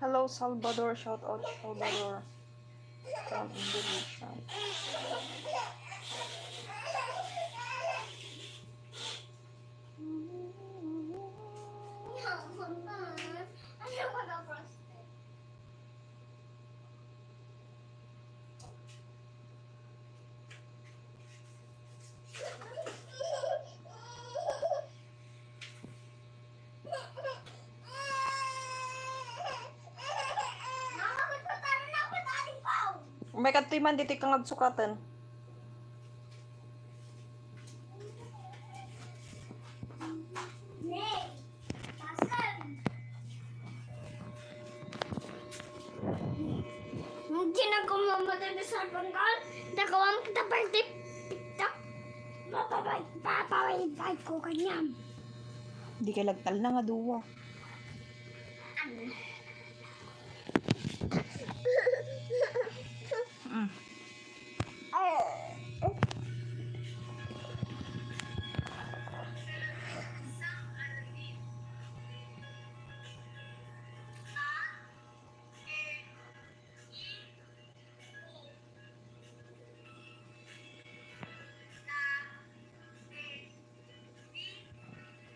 Hello, Salvador. Shout out, Salvador. From Indonesia. May katiman dito kang nagsukatan. Hindi na ko mamatay sa cellphone call. Nagawang kita birthday TikTok. Papaway ko kanyang. Hindi ka lagtal na nga duwa.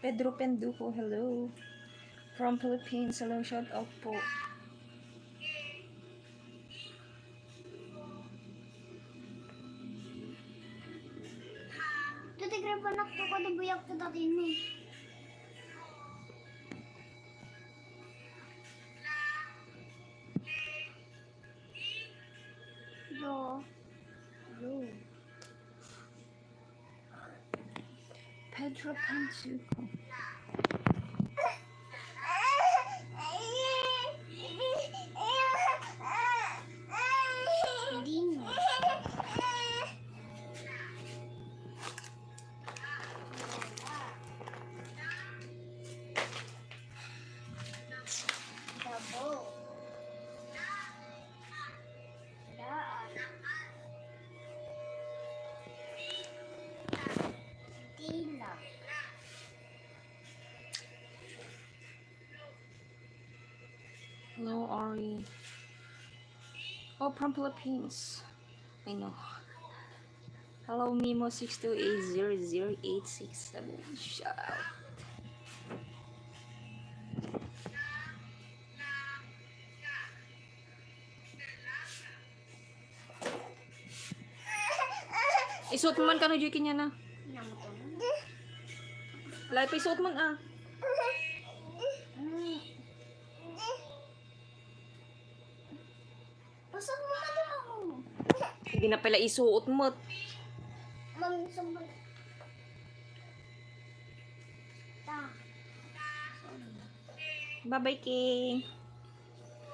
Pedro Penduko, hello. From Philippines, hello, shout out po. Dati grab anak to ko buyak to dati ni. Do. Pedro Penduko. Hindi. Double. Tila. Hello, Ari. Oh, from Philippines. I know. Hello, Mimo62800867. Shout out. Isuot mo man ka no, Joy, kanya na. Lai pa isuot man ah. Pasok mo na din ako. Hindi na pala isuot mo. Mami, sambal. Ta. Bye-bye, King.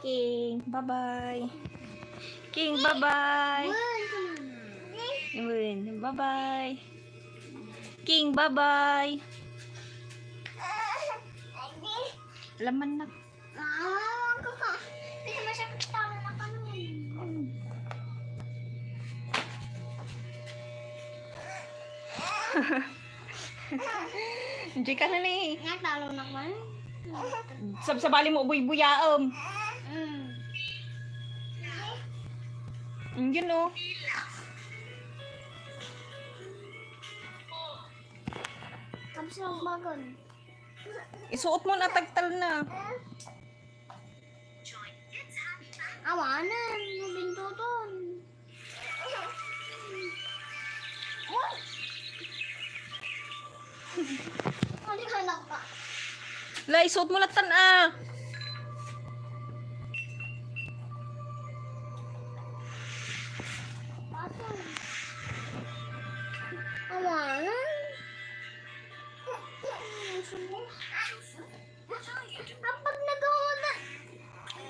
King, bye-bye. King, bye-bye. Yun, bye-bye. King, bye-bye. Laman na. Hindi naman siya kitang na kami. Hindi ka na ni. Nga, talo na man. Sabali mo, buy-buyaom. Yun o. Tapos na magbagon. Isuot mo na, tagtal na. Awanan, yung binto doon. Ano ka na ka? La, isuot mo na tan ah. Awanan. Kapag nagawa na.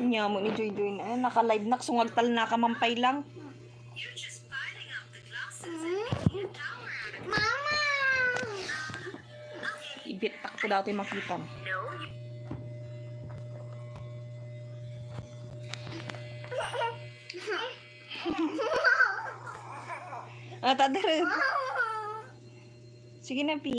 Nya mo ni Joy Joy na. Naka-live na. Sungagtal na kamampay lang. Mama! Ibit tak ko dati makita. Ah, tadar. Sige na, Pi.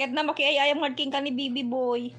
Ket na makiayayang marking ka ni Bibi Boy.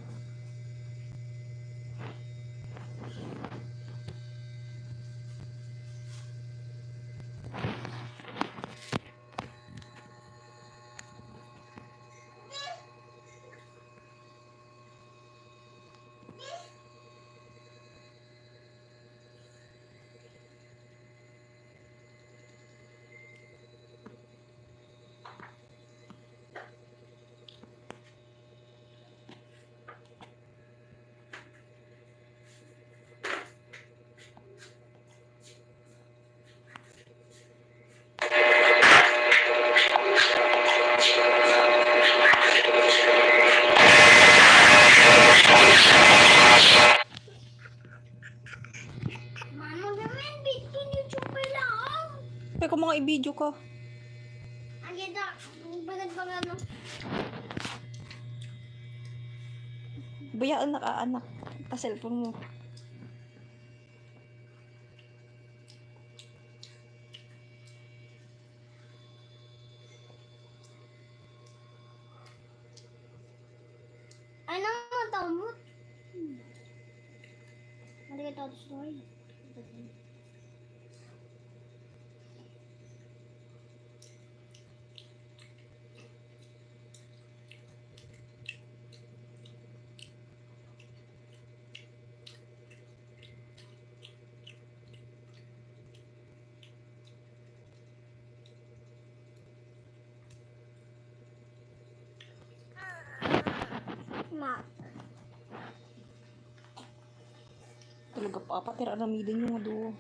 Mano naman, bitin yung chupay lang. Kaya kung mga i-video ka. Agad na, bagad-bagad no. Bayaan na ka, anak. Ta cellphone mo. Ano mo tawag? Mali ka tawag story. Ma. Talaga pa, patira na midin yung ado.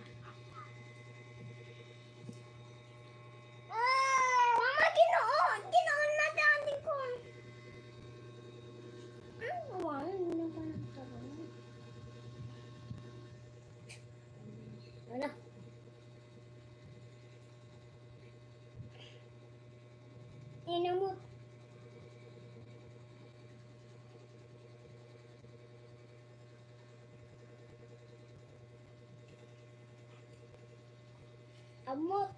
Mama, ginoon! Ginoon na dati ko. Wala, hindi na pa nagtaroon. Wala. Inamot. Amot.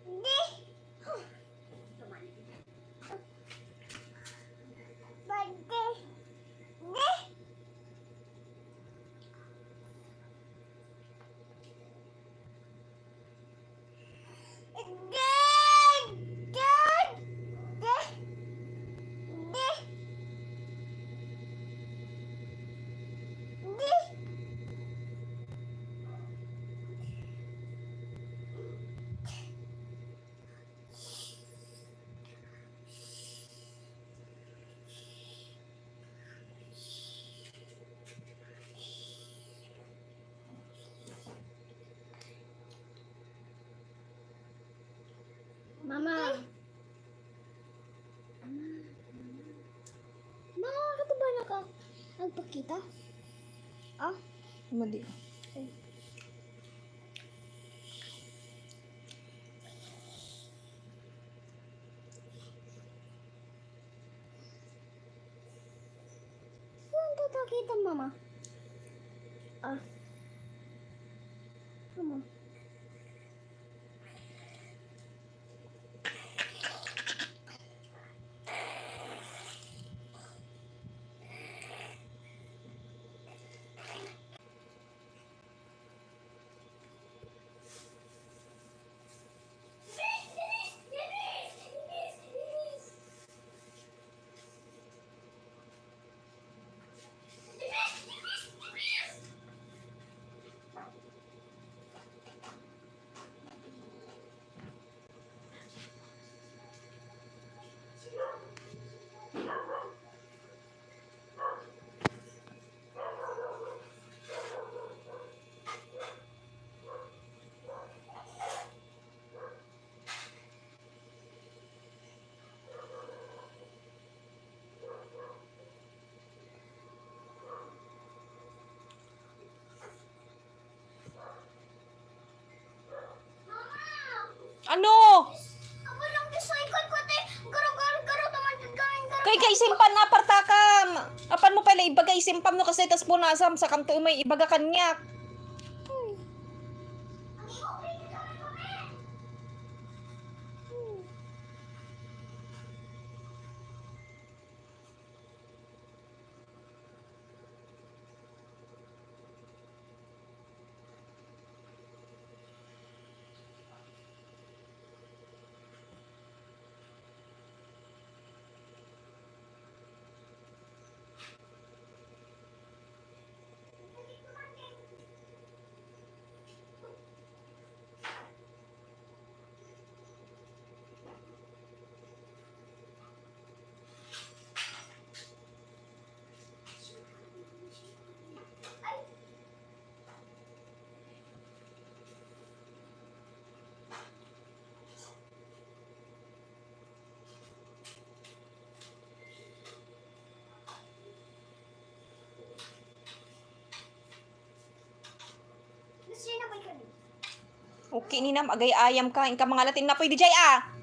Hindi. Bante. Hindi. Mama. Bakit ba nagpakita? Ah? Mali. Saan tatakita, Mama? Ah. Mama. Ano? Ako lang design ko te. Garo teman gawin garo. Kay isimpam no kasi tas punasam sa kamto may ibaga kanyak. Gusto niyo na ba kami? Okay ni nam agay ayam ka inka mga latin na pwede jay ah.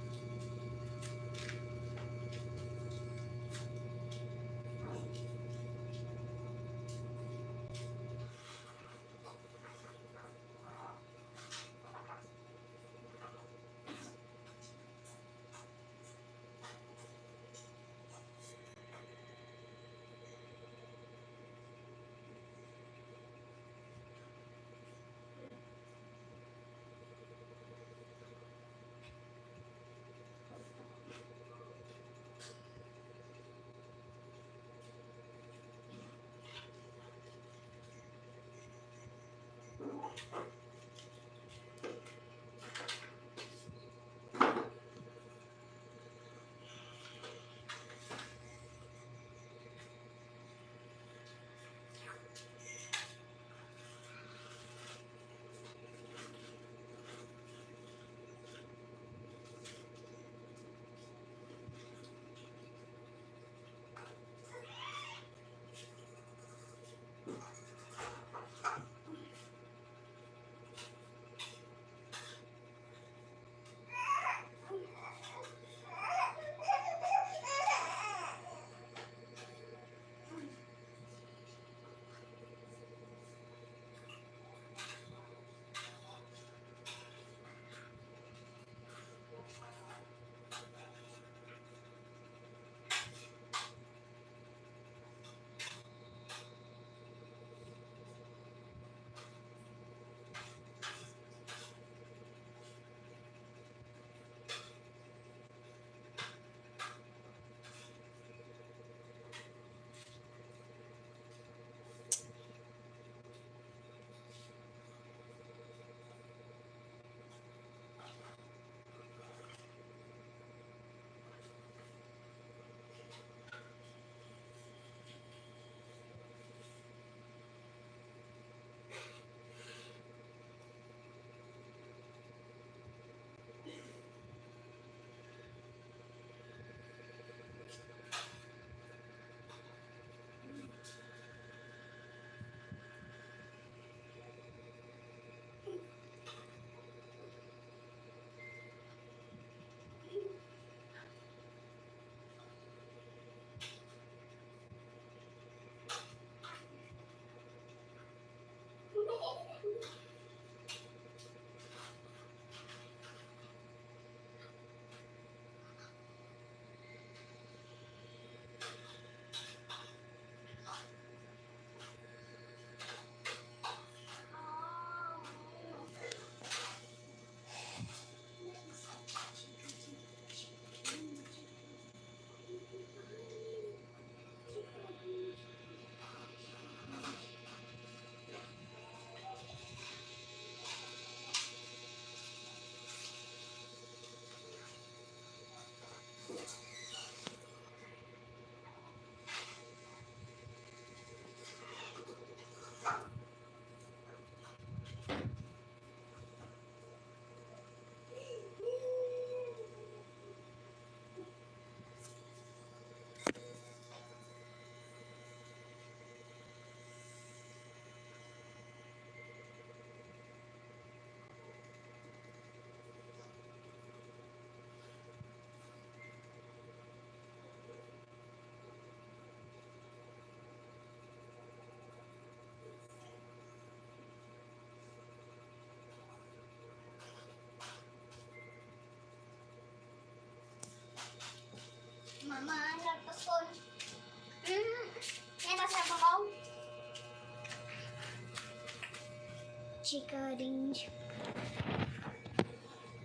chika ding.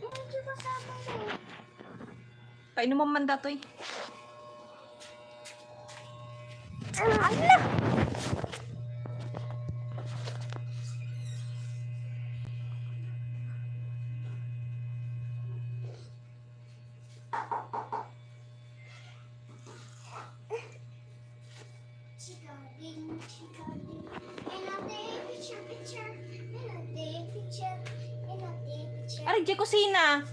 Medyo kasama mo. Painuman man datoy. Ala! Chika ding. And I'll take picture. And I'll take picture. Aray, di kusina.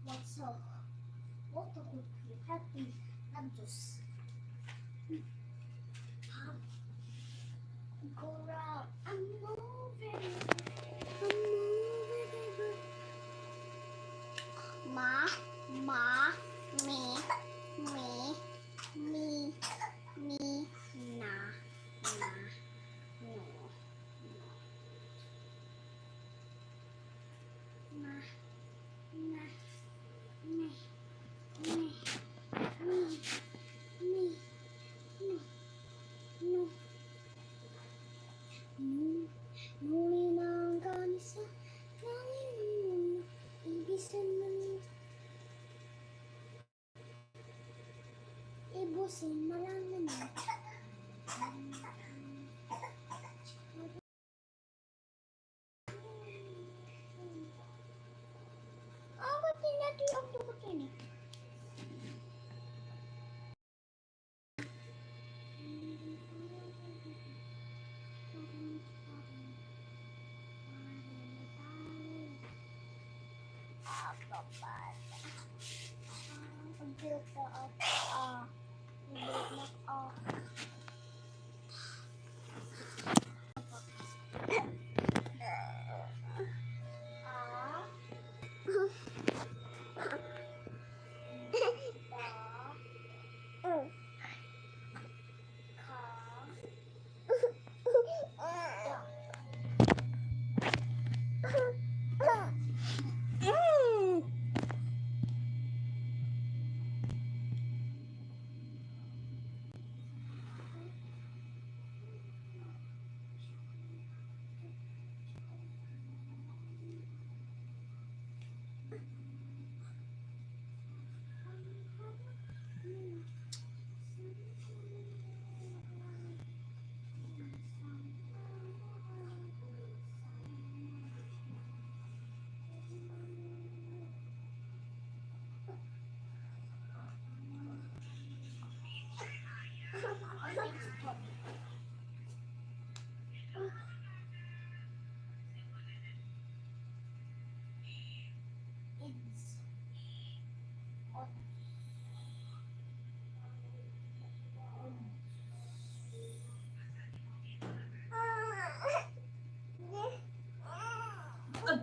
What's up? What a good happy. I'm just go round. I'm moving. Ma, me, na, no. Ma, na, me, no. Ngunit ang kanisa, ibisan mo, ibusin malangan mo. Ba't hindi ang tukot yun eh? Mm.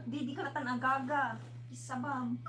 Di ka natan agaga. Isabam.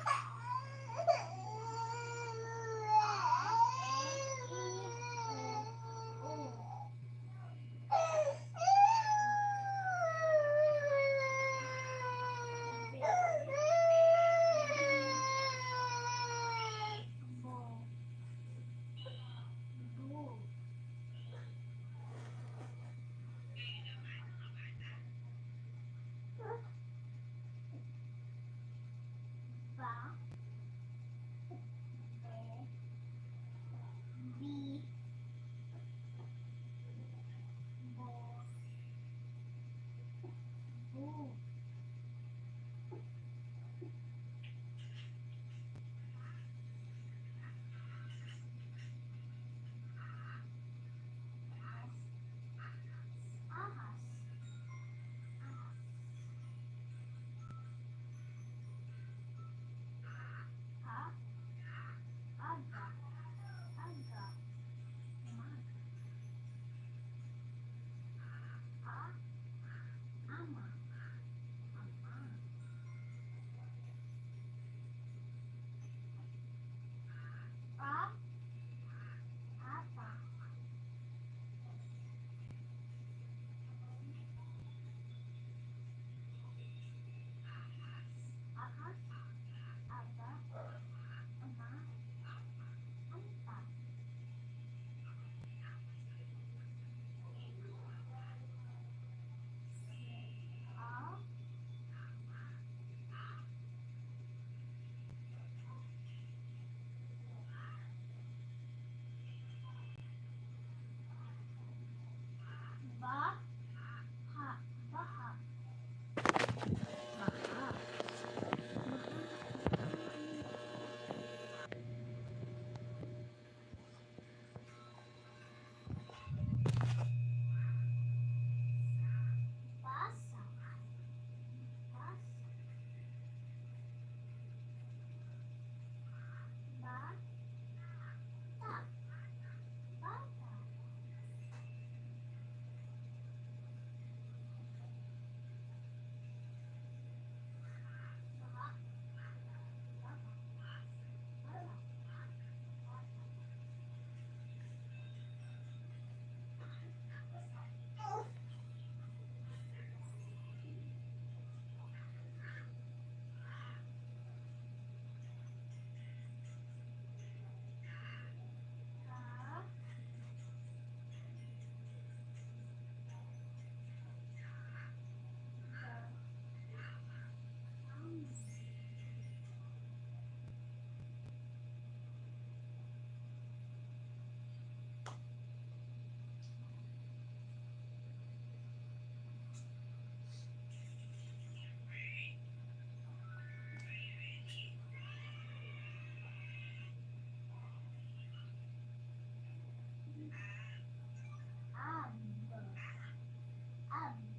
Ama. Ama. Pa. Apa. Ahas. Apa. Ama. Apa. A. Ba. Ha. Baha. Baha. Basa. Basa. Ba. Ta. Bata. Baha. Baha. Bala. Ka. Ab. Ab.